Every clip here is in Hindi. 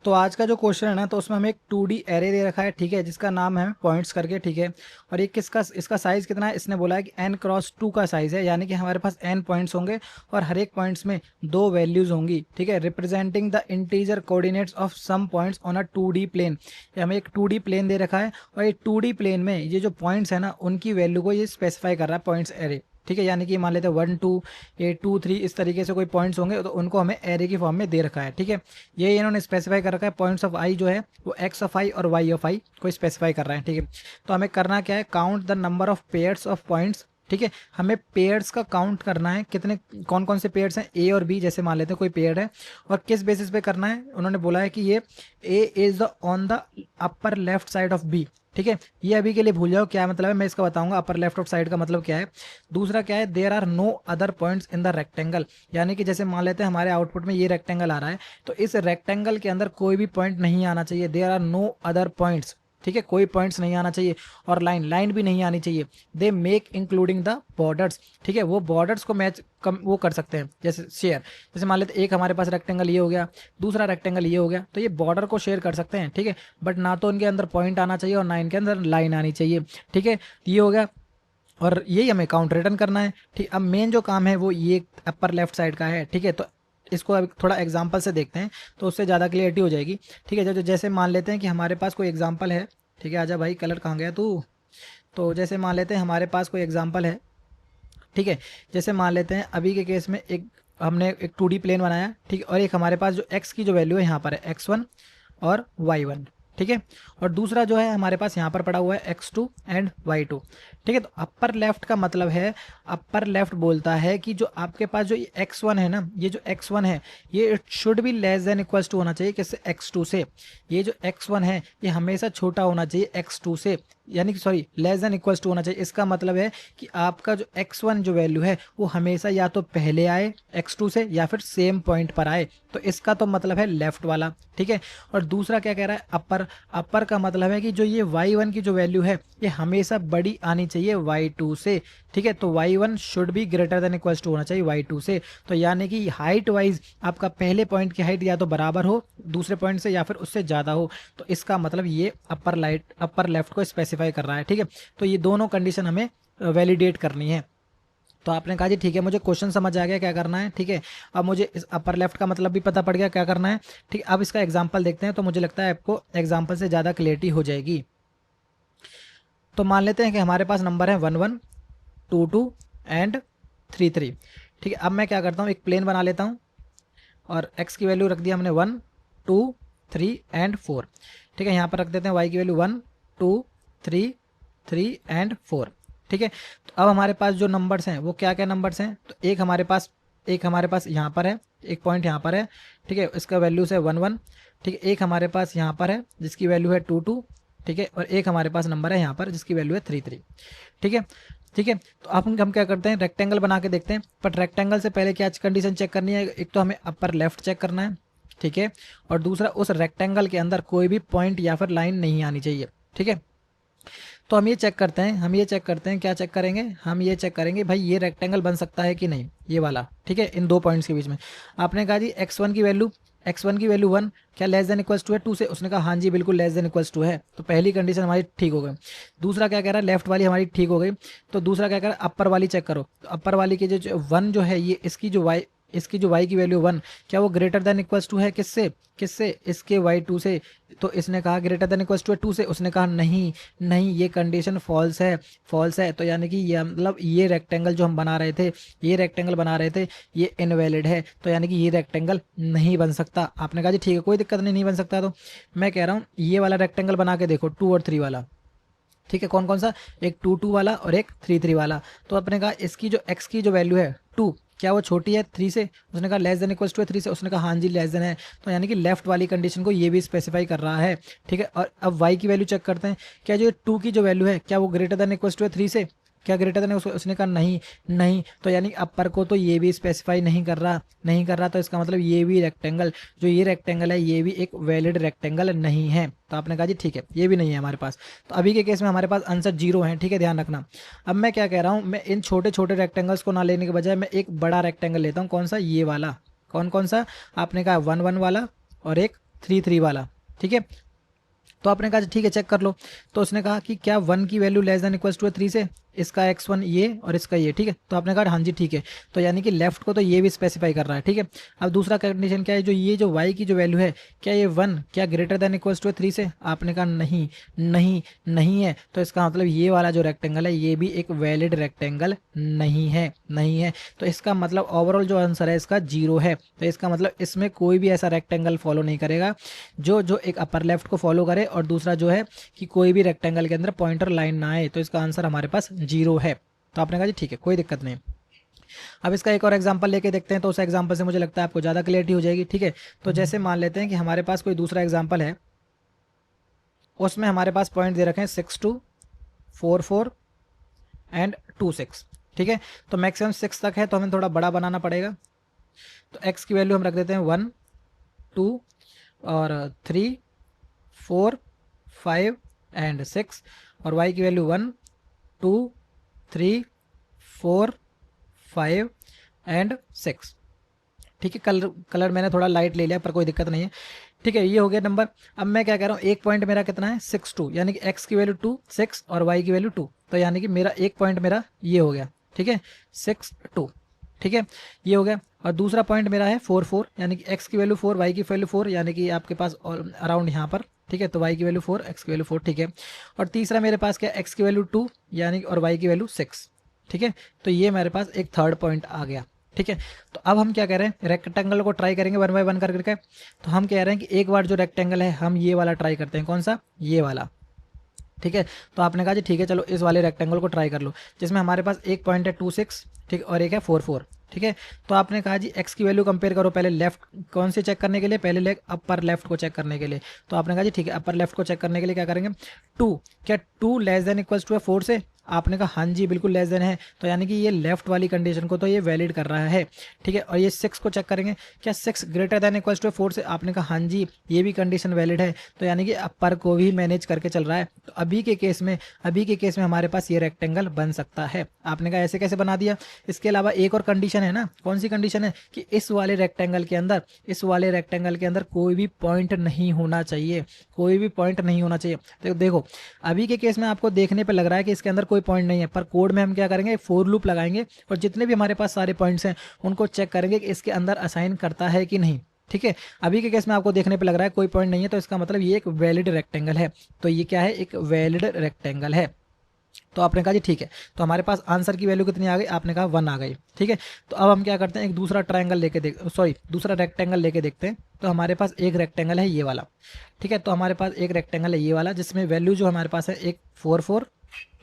तो आज का जो क्वेश्चन है ना, तो उसमें हमें एक 2D एरे दे रखा है, ठीक है, जिसका नाम है पॉइंट्स करके, ठीक है। और ये किसका, इसका साइज कितना है, इसने बोला है कि n×2 का साइज है, यानी कि हमारे पास n पॉइंट्स होंगे और हर एक पॉइंट्स में दो वैल्यूज होंगी, ठीक है, representing the integer coordinates of some points on a 2D plane. ये हमें एक 2D प्लेन दे रखा है और ये 2D प्लेन में ये जो पॉइंट्स है ना, उनकी वैल्यू को ये स्पेसिफाई कर रहा है पॉइंट्स एरे, ठीक है। यानी कि मान लेते हैं 1 2 ये 2 3 इस तरीके से कोई पॉइंट्स होंगे, तो उनको हमें एरे की फॉर्म में दे रखा है, ठीक है। ये इन्होंने स्पेसिफाई कर रखा है, पॉइंट्स ऑफ आई जो है वो एक्स ऑफ आई और वाई ऑफ आई को स्पेसिफाई कर रहा है, ठीक है। तो हमें करना क्या है, count the number of pairs of points, ठीक है। हमें पेयर्स का काउंट करना है, कितने कौन कौन से पेयर्स हैं, ए और बी जैसे मान लेते हैं कोई पेयर है। और किस बेसिस पे करना है, उन्होंने बोला है कि ये A is the on the upper left side of B, ठीक है। ये अभी के लिए भूल जाओ क्या मतलब है, मैं इसका बताऊंगा अपर लेफ्ट ऑफ साइड का मतलब क्या है। दूसरा क्या है, there are no other points in the rectangle, यानी कि जैसे मान लेते हैं हमारे आउटपुट में ये रेक्टेंगल आ रहा है, तो इस रेक्टेंगल के अंदर कोई भी पॉइंट नहीं आना चाहिए। There are no other points, ठीक है, कोई पॉइंट्स नहीं आना चाहिए। और लाइन लाइन भी नहीं आनी चाहिए। They make including the borders, ठीक है, वो बॉर्डर्स को मैच वो कर सकते हैं, जैसे शेयर, जैसे मान लेते एक हमारे पास रेक्टेंगल ये हो गया, दूसरा रेक्टेंगल ये हो गया, तो ये बॉर्डर को शेयर कर सकते हैं, ठीक है। बट ना तो उनके अंदर पॉइंट आना चाहिए और ना इनके अंदर लाइन आनी चाहिए, ठीक है। ये हो गया और यही हमें काउंट रिटर्न करना है, ठीक। अब मेन जो काम है वो ये अपर लेफ्ट साइड का है, ठीक है। तो इसको अब थोड़ा एग्जांपल से देखते हैं, तो उससे ज़्यादा क्लियरिटी हो जाएगी, ठीक है। जैसे मान लेते हैं कि हमारे पास कोई एग्जांपल है, ठीक है। आजा भाई, कलर कहाँ गया तू। तो जैसे मान लेते हैं हमारे पास कोई एग्जांपल है, ठीक है। जैसे मान लेते हैं अभी के केस में एक हमने एक 2D प्लेन बनाया, ठीक है। और एक हमारे पास जो x की जो वैल्यू है यहाँ पर है x1 और y1, ठीक है। और दूसरा जो है हमारे पास यहाँ पर पड़ा हुआ है x2 एंड y2, ठीक है। तो अपर लेफ्ट का मतलब है, अपर लेफ्ट बोलता है कि जो आपके पास जो x1 है ना, ये जो x1 है ये should be less than equals to होना चाहिए किससे, x2 से। ये जो x1 है ये हमेशा छोटा होना चाहिए x2 से, यानी कि sorry less than equals to होना चाहिए। इसका मतलब है कि आपका जो x1 जो वैल्यू है वो हमेशा या तो पहले आए x2 से या फिर सेम पॉइंट पर आए, तो इसका तो मतलब है लेफ्ट वाला, ठीक है। और दूसरा क्या कह रहा है, अपर, अपर का मतलब है कि जो ये y1 की जो वैल्यू है ये हमेशा बड़ी आनी चाहिए y2 से, ठीक है। तो y1 should be greater than equals to होना चाहिए y2 से। तो यानी कि हाइट वाइज आपका पहले पॉइंट की हाइट या तो बराबर हो दूसरे पॉइंट से या फिर उससे ज़्यादा हो, तो इसका मतलब ये अपर लेफ्ट को स्पेसिफाई कर रहा है, ठीक है। तो ये दोनों कंडीशन हमें वैलिडेट करनी है। तो आपने कहा जी ठीक है, मुझे क्वेश्चन समझ आ गया क्या करना है, ठीक है। अब मुझे इस अपर लेफ्ट का मतलब भी पता पड़ गया क्या करना है, ठीक है। अब इसका एग्जांपल देखते हैं, तो मुझे लगता है आपको एग्जांपल से ज़्यादा क्लियरिटी हो जाएगी। तो मान लेते हैं कि हमारे पास नंबर है 1 1 2 2 एंड 3 3, ठीक है। अब मैं क्या करता हूँ, एक प्लेन बना लेता हूँ और x की वैल्यू रख दिया हमने 1 2 3 एंड 4, ठीक है। यहाँ पर रख देते हैं y की वैल्यू 1 2 3 3 एंड 4, ठीक है। तो अब हमारे पास जो नंबर्स हैं वो क्या क्या नंबर्स हैं, तो एक हमारे पास यहाँ पर है, एक पॉइंट यहाँ पर है, ठीक है, इसका वैल्यूज है 1 1, ठीक है। एक हमारे पास यहाँ पर है जिसकी वैल्यू है 2 2, ठीक है। और एक हमारे पास नंबर है यहाँ पर जिसकी वैल्यू है 3 3, ठीक है, ठीक है। तो अब हम क्या करते हैं, रेक्टेंगल बना के देखते हैं। बट रेक्टेंगल से पहले क्या कंडीशन चेक करनी है, एक तो हमें अपर लेफ्ट चेक करना है, ठीक है। और दूसरा उस रेक्टेंगल के अंदर कोई भी पॉइंट या फिर लाइन नहीं आनी चाहिए, ठीक है। तो हम ये चेक करते हैं, क्या चेक करेंगे, हम ये चेक करेंगे भाई ये रेक्टेंगल बन सकता है कि नहीं, ये वाला, ठीक है, इन दो पॉइंट्स के बीच में। आपने कहा जी x1 की वैल्यू 1 क्या लेस देन इक्वल्स टू है 2 से, उसने कहा हाँ जी बिल्कुल लेस देन इक्वल्स टू है, तो पहली कंडीशन हमारी ठीक हो गई। दूसरा क्या कह रहा है, लेफ्ट वाली हमारी ठीक हो गई। तो दूसरा क्या कह रहा है, अपर वाली चेक करो। तो अपर वाली की जो 1 जो है ये इसकी जो y की वैल्यू 1 क्या वो ग्रेटर देन इक्वल्स टू है किससे, इसके y2 से। तो इसने कहा ग्रेटर देन इक्वल्स टू है 2 से, उसने कहा नहीं नहीं ये कंडीशन फॉल्स है। तो यानी कि ये मतलब ये रेक्टेंगल जो हम बना रहे थे ये इनवैलिड है, तो यानी कि ये रेक्टेंगल नहीं बन सकता। आपने कहा जी ठीक है कोई दिक्कत नहीं बन सकता। तो मैं कह रहा हूँ ये वाला रेक्टेंगल बना के देखो 2 और 3 वाला, ठीक है। कौन कौन सा, एक 2 2 वाला और एक 3 3 वाला। तो अपने कहा इसकी जो x की जो वैल्यू है 2 क्या वो छोटी है 3 से, उसने कहा लेस देन इक्वल्स टू है 3 से, उसने कहा हाँ जी लेस देन है। तो यानी कि लेफ्ट वाली कंडीशन को ये भी स्पेसिफाई कर रहा है, ठीक है। और अब y की वैल्यू चेक करते हैं, क्या जो 2 की जो वैल्यू है क्या वो ग्रेटर देन इक्वल्स टू है 3 से, क्या ग्रेटर देन, उसने कहा नहीं नहीं। तो यानी अपर को तो ये भी स्पेसिफाई नहीं कर रहा, तो इसका मतलब ये भी रेक्टेंगल, जो ये रेक्टेंगल है ये भी एक वैलिड रेक्टेंगल नहीं है। तो आपने कहा जी ठीक है ये भी नहीं है हमारे पास। तो अभी के केस में हमारे पास आंसर 0 है, ठीक है, ध्यान रखना। अब मैं क्या कह रहा हूँ, मैं इन छोटे छोटे रेक्टेंगल्स को ना लेने के बजाय मैं एक बड़ा रेक्टेंगल लेता हूँ, कौन सा, ये वाला। कौन कौन सा, आपने कहा 1 1 वाला और एक 3 3 वाला, ठीक है। तो आपने कहा ठीक है चेक कर लो, तो उसने कहा कि क्या 1 की value less than equals to 3 से, इसका x1 ये और इसका ये, ठीक है। तो आपने कहा हाँ जी ठीक है, तो यानी कि लेफ्ट को तो ये भी स्पेसिफाई कर रहा है, ठीक है। अब दूसरा कंडीशन क्या है, जो ये जो y की जो वैल्यू है, क्या ये 1 क्या ग्रेटर देन इक्वल्स टू 3 से, आपने कहा नहीं नहीं नहीं है, तो इसका मतलब ये वाला जो रेक्टेंगल है ये भी एक वैलिड रेक्टेंगल नहीं है, नहीं है। तो इसका मतलब ओवरऑल जो आंसर है इसका 0 है। तो इसका मतलब इसमें कोई भी ऐसा रेक्टेंगल फॉलो नहीं करेगा जो जो एक अपर लेफ्ट को फॉलो करे, और दूसरा जो है कि कोई भी रेक्टेंगल के अंदर पॉइंटर लाइन ना आए। तो इसका आंसर हमारे पास 0 है। तो आपने कहा जी ठीक है कोई दिक्कत नहीं। अब इसका एक और एग्जांपल लेके देखते हैं, तो उस एग्जांपल से मुझे लगता है आपको ज़्यादा क्लियरिटी हो जाएगी, ठीक है। तो जैसे मान लेते हैं कि हमारे पास कोई दूसरा एग्जांपल है, उसमें हमारे पास पॉइंट दे रखे हैं 6 2 4 4 एंड 2 6, ठीक है। तो मैक्सिमम 6 तक है, तो हमें थोड़ा बड़ा बनाना पड़ेगा। तो x की वैल्यू हम रख देते हैं 1 2 और 3 4 5 एंड 6, और y की वैल्यू 1 2 3 4 5 एंड 6, ठीक है। कलर मैंने थोड़ा लाइट ले लिया पर कोई दिक्कत नहीं है, ठीक है। ये हो गया नंबर। अब मैं क्या कह रहा हूँ, एक पॉइंट मेरा कितना है 6 2, यानी कि x की वैल्यू 2 6 और y की वैल्यू 2, तो यानी कि मेरा एक पॉइंट मेरा ये हो गया, ठीक है 6 2, ठीक है ये हो गया। और दूसरा पॉइंट मेरा है 4 4, यानी कि x की वैल्यू 4 y की वैल्यू 4, यानी कि आपके पास अराउंड यहाँ पर, ठीक है। तो y की वैल्यू 4 x की वैल्यू 4, ठीक है। और तीसरा मेरे पास क्या x की वैल्यू 2 यानी और y की वैल्यू 6, ठीक है। तो ये मेरे पास एक थर्ड पॉइंट आ गया, ठीक है। तो अब हम क्या कह रहे हैं, रेक्टेंगल को ट्राई करेंगे 1 बाय 1 करके। तो हम कह रहे हैं कि एक बार जो रेक्टेंगल है हम ये वाला ट्राई करते हैं, कौन सा, ये वाला, ठीक है। तो आपने कहा जी ठीक है चलो इस वाले रेक्टेंगल को ट्राई कर लो, जिसमें हमारे पास एक पॉइंट है 2 6, ठीक, और एक है 4 4, ठीक है। तो आपने कहा जी x की वैल्यू कंपेयर करो, पहले लेफ्ट कौन से चेक करने के लिए, पहले लेग अपर लेफ्ट को चेक करने के लिए। तो आपने कहा जी ठीक है अपर लेफ्ट को चेक करने के लिए क्या करेंगे, 2 क्या 2 लेस देन इक्वल्स टू है 4 से, आपने कहा हाँ जी बिल्कुल लेस देन है, तो यानी कि ये लेफ्ट वाली कंडीशन को तो ये वैलिड कर रहा है, ठीक है। और ये 6 को चेक करेंगे, क्या 6 ग्रेटर देन इक्वल्स टू 4 से, आपने कहा हाँ जी ये भी कंडीशन वैलिड है, तो यानी कि अपर को भी मैनेज करके चल रहा है। तो अभी के केस में हमारे पास ये रेक्टेंगल बन सकता है। आपने कहा ऐसे कैसे बना दिया, इसके अलावा एक और कंडीशन है ना, कौन सी कंडीशन है कि इस वाले रेक्टेंगल के अंदर कोई भी पॉइंट नहीं होना चाहिए, कोई भी पॉइंट नहीं होना चाहिए। तो देखो अभी के केस में आपको देखने पे लग रहा है कि इसके अंदर कोई पॉइंट नहीं है, पर कोड में हम क्या करेंगे, फोर लूप लगाएंगे और जितने भी हमारे पास सारे पॉइंट्स हैं उनको चेक करेंगे कि इसके अंदर असाइन करता है कि नहीं, ठीक है। अभी के केस में आपको देखने पे लग रहा है कोई पॉइंट नहीं है, तो इसका मतलब ये एक वैलिड रेक्टेंगल है। तो ये क्या है, एक वैलिड रेक्टेंगल है। तो आपने कहा जी ठीक है, तो हमारे पास आंसर की वैल्यू कितनी आ गई, आपने कहा 1 आ गई, ठीक है। तो अब हम क्या करते हैं, एक दूसरा ट्रायंगल लेके दूसरा रेक्टेंगल लेके देखते हैं। तो हमारे पास एक रेक्टेंगल है ये वाला, ठीक है। तो हमारे पास एक रेक्टेंगल है ये वाला, जिसमें वैल्यू जो हमारे पास है एक 4 4,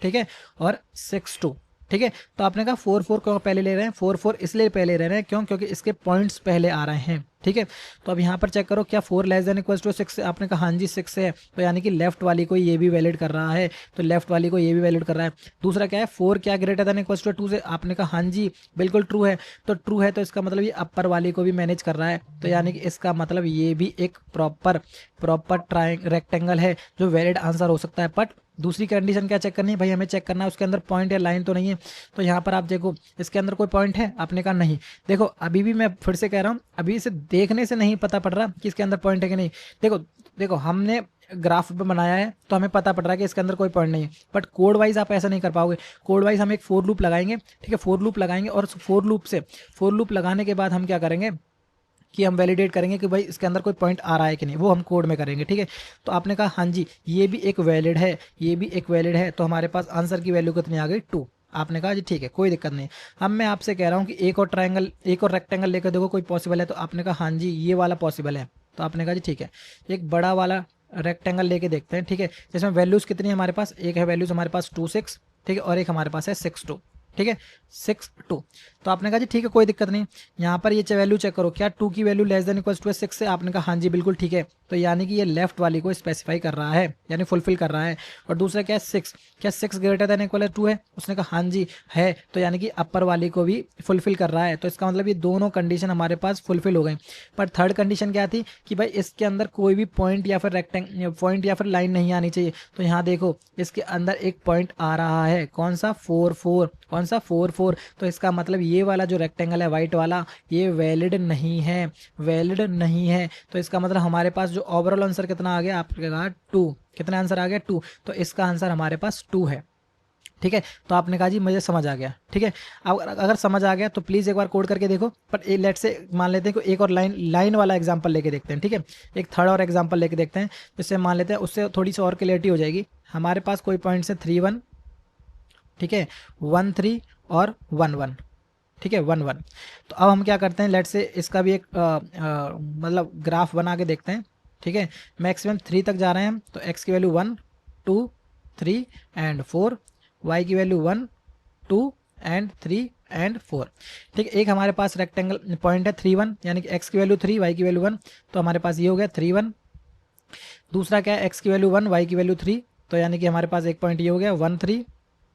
ठीक है, और 6 2, ठीक है। तो आपने कहा 4 4 क्यों पहले ले रहे हैं, 4 4 इसलिए पहले ले रहे हैं क्यों, क्योंकि इसके पॉइंट्स पहले आ रहे हैं, ठीक है। तो अब यहाँ पर चेक करो, क्या 4 लेस देन इक्वल्स टू 6 है, आपने कहा हाँ जी 6 है, तो यानी कि लेफ्ट वाली को ये भी वैलिड कर रहा है, तो लेफ्ट वाली को ये भी वैलिड कर रहा है। दूसरा क्या है, 4 क्या ग्रेटर देन इक्वल्स टू 2 से, आपने कहा हाँ जी बिल्कुल ट्रू है, तो ट्रू है तो इसका मतलब ये अपर वाली को भी मैनेज कर रहा है, तो यानी कि इसका मतलब ये भी एक प्रॉपर रेक्टेंगल है जो वैलिड आंसर हो सकता है। बट दूसरी कंडीशन क्या चेक करनी है भाई, हमें चेक करना है उसके अंदर पॉइंट या लाइन तो नहीं है। तो यहाँ पर आप देखो इसके अंदर कोई पॉइंट है, आपने कहा नहीं। देखो अभी भी मैं फिर से कह रहा हूँ, अभी इसे देखने से नहीं पता पड़ रहा कि इसके अंदर पॉइंट है कि नहीं। देखो हमने ग्राफ पे बनाया है तो हमें पता पड़ रहा है कि इसके अंदर कोई पॉइंट नहीं है, बट कोड वाइज आप ऐसा नहीं कर पाओगे। कोड वाइज हम एक फोर लूप लगाएंगे, ठीक है, फोर लूप लगाएंगे और फोर लूप लगाने के बाद हम क्या करेंगे कि हम वैलिडेट करेंगे कि भाई इसके अंदर कोई पॉइंट आ रहा है कि नहीं, वो हम कोड में करेंगे, ठीक है। तो आपने कहा हाँ जी ये भी एक वैलिड है, ये भी एक वैलिड है, तो हमारे पास आंसर की वैल्यू कितनी आ गई 2। आपने कहा जी ठीक है कोई दिक्कत नहीं। अब मैं आपसे कह रहा हूँ कि एक और रेक्टेंगल लेकर देखो कोई पॉसिबल है, तो आपने कहा हाँ जी ये वाला पॉसिबल है, तो आपने कहा जी ठीक है एक बड़ा वाला रेक्टेंगल लेके देखते हैं, ठीक है, जिसमें वैल्यूज कितनी है हमारे पास, एक है वैल्यूज हमारे पास 2 6, ठीक है, और एक हमारे पास है 6 2, ठीक है 6 2। तो आपने कहा जी ठीक है कोई दिक्कत नहीं। यहाँ पर ये वैल्यू चेक करो, क्या 2 की value less than equals to 6 से, आपने कहा हाँ जी बिल्कुल ठीक है, तो यानी कि ये लेफ्ट वाली को स्पेसिफाई कर रहा है, यानी फुलफिल कर रहा है। और दूसरा क्या है 6, क्या 6 ग्रेटर देन इक्वल 2 है, उसने कहा हाँ जी है, तो यानी कि अपर वाली को भी फुलफिल कर रहा है। तो इसका मतलब ये दोनों कंडीशन हमारे पास फुलफिल हो गई। पर थर्ड कंडीशन क्या थी कि भाई इसके अंदर कोई भी पॉइंट या फिर लाइन नहीं आनी चाहिए। तो यहाँ देखो इसके अंदर एक पॉइंट आ रहा है, कौन सा 4 4, कौन सा 4 4, तो इसका मतलब ये वाला जो रेक्टेंगल है वाइट वाला ये वैलिड नहीं है, वैलिड नहीं है। तो इसका मतलब हमारे पास जो ओवरऑल आंसर कितना आ गया आपके कहा 2, कितना आंसर आ गया 2, तो इसका आंसर हमारे पास 2 है। ठीक है, तो आपने कहा जी मुझे समझ आ गया। ठीक है, अब अगर समझ आ गया तो प्लीज़ एक बार कोड करके देखो। पर लेट से मान लेते हैं कि एक और लाइन वाला एग्जांपल लेके देखते हैं। ठीक है, एक थर्ड और एग्जांपल लेके देखते हैं, जिससे मान लेते हैं उससे थोड़ी सी और क्लियरिटी हो जाएगी। हमारे पास कोई पॉइंट्स है 3 1, ठीक है, 1 3 और 1 1। ठीक है, 1 1। तो अब हम क्या करते हैं, लेट से इसका भी एक मतलब ग्राफ बना के देखते हैं। ठीक है, मैक्सिमम 3 तक जा रहे हैं हम, तो x की वैल्यू 1 2 3 एंड 4, y की वैल्यू 1 2 एंड 3 एंड 4। ठीक है, एक हमारे पास रेक्टेंगल पॉइंट है 3 1, यानी कि x की वैल्यू 3 y की वैल्यू 1, तो हमारे पास ये हो गया 3 1। दूसरा क्या है, x की वैल्यू 1 y की वैल्यू 3, तो यानी कि हमारे पास एक पॉइंट ये हो गया 1 3।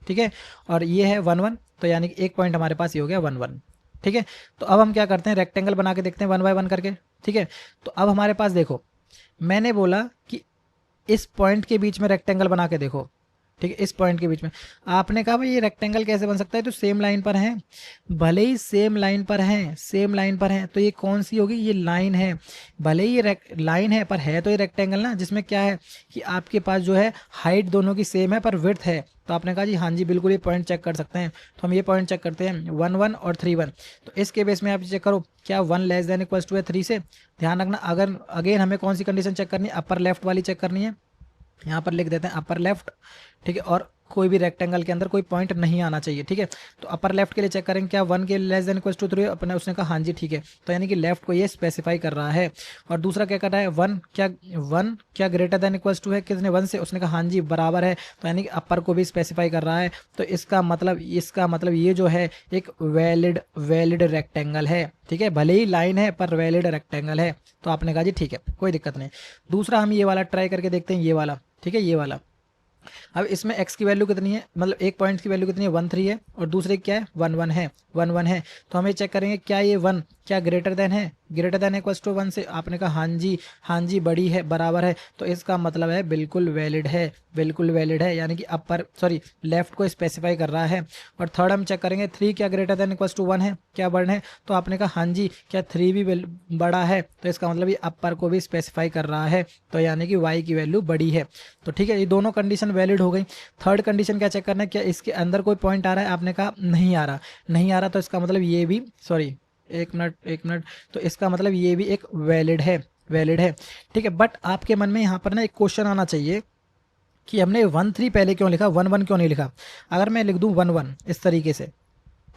ठीक है, और ये है 1 1, तो यानी कि एक पॉइंट हमारे पास ये हो गया 1 1। ठीक है, तो अब हम क्या करते हैं, रेक्टेंगल बना के देखते हैं 1 बाय 1 करके। ठीक है, तो अब हमारे पास देखो, मैंने बोला कि इस पॉइंट के बीच में रेक्टेंगल बना के देखो। ठीक है, इस पॉइंट के बीच में आपने कहा भाई ये रेक्टेंगल कैसे बन सकता है, तो सेम लाइन पर है, भले ही सेम लाइन पर हैं, सेम लाइन पर हैं, तो ये कौन सी होगी, ये लाइन है। भले ही ये लाइन है पर है तो ये रेक्टेंगल ना, जिसमें क्या है कि आपके पास जो है हाइट दोनों की सेम है पर विड्थ है। तो आपने कहा जी हाँ जी बिल्कुल ये पॉइंट चेक कर सकते हैं, तो हम ये पॉइंट चेक करते हैं 1 1 और 3 1। तो इसके बेस में आप चेक करो क्या 1 लेस देन इक्वल्स टू है 3 से। ध्यान रखना, अगर अगेन हमें कौन सी कंडीशन चेक करनी है, अपर लेफ्ट वाली चेक करनी है। यहाँ पर लिख देते हैं अपर लेफ्ट। ठीक है, और कोई भी रेक्टेंगल के अंदर कोई पॉइंट नहीं आना चाहिए। ठीक है, तो अपर लेफ्ट के लिए चेक करेंगे क्या 1 के लेस देन इक्वल्स टू 3, अपने उसने कहा हाँ जी ठीक है, तो यानी कि लेफ्ट को ये स्पेसिफाई कर रहा है। और दूसरा क्या कर रहा है, 1 क्या ग्रेटर देन इक्वल्स टू है कितने 1 से, उसने कहा हाँ जी बराबर है, तो यानी कि अपर को भी स्पेसिफाई कर रहा है। तो इसका मतलब ये जो है एक वैलिड रेक्टेंगल है। ठीक है, भले ही लाइन है पर वैलिड रेक्टेंगल है। तो आपने कहा जी ठीक है कोई दिक्कत नहीं। दूसरा हम ये वाला ट्राई करके देखते हैं, ये वाला। ठीक है, ये वाला। अब इसमें x की वैल्यू कितनी है, मतलब एक पॉइंट की वैल्यू कितनी है 1 3 है, और दूसरे क्या है 1 1 है, 1 1 है। तो हमें चेक करेंगे क्या ये 1 क्या ग्रेटर देन है, ग्रेटर देन इक्वल्स टू 1 से। आपने कहा हाँ जी बड़ी है, बराबर है, तो इसका मतलब है बिल्कुल वैलिड है, बिल्कुल वैलिड है, यानी कि अपर लेफ्ट को स्पेसिफाई कर रहा है। और थर्ड हम चेक करेंगे 3 क्या ग्रेटर देन इक्वल्स टू 1 है, क्या बड़ा है, तो आपने कहा हाँ जी क्या 3 भी बड़ा है, तो इसका मतलब ये अपर को भी स्पेसिफाई कर रहा है, तो यानी कि y की वैल्यू बड़ी है। तो ठीक है, ये दोनों कंडीशन वैलिड हो गई। थर्ड कंडीशन क्या चेक करना है, क्या इसके अंदर कोई पॉइंट आ रहा है, आपने कहा नहीं आ रहा, नहीं आ रहा, तो इसका मतलब ये भी एक मिनट, तो इसका मतलब ये भी एक वैलिड है। ठीक है, बट आपके मन में यहाँ पर ना एक क्वेश्चन आना चाहिए कि हमने 1 3 पहले क्यों लिखा, 1 1 क्यों नहीं लिखा। अगर मैं लिख दूं 1 1 इस तरीके से,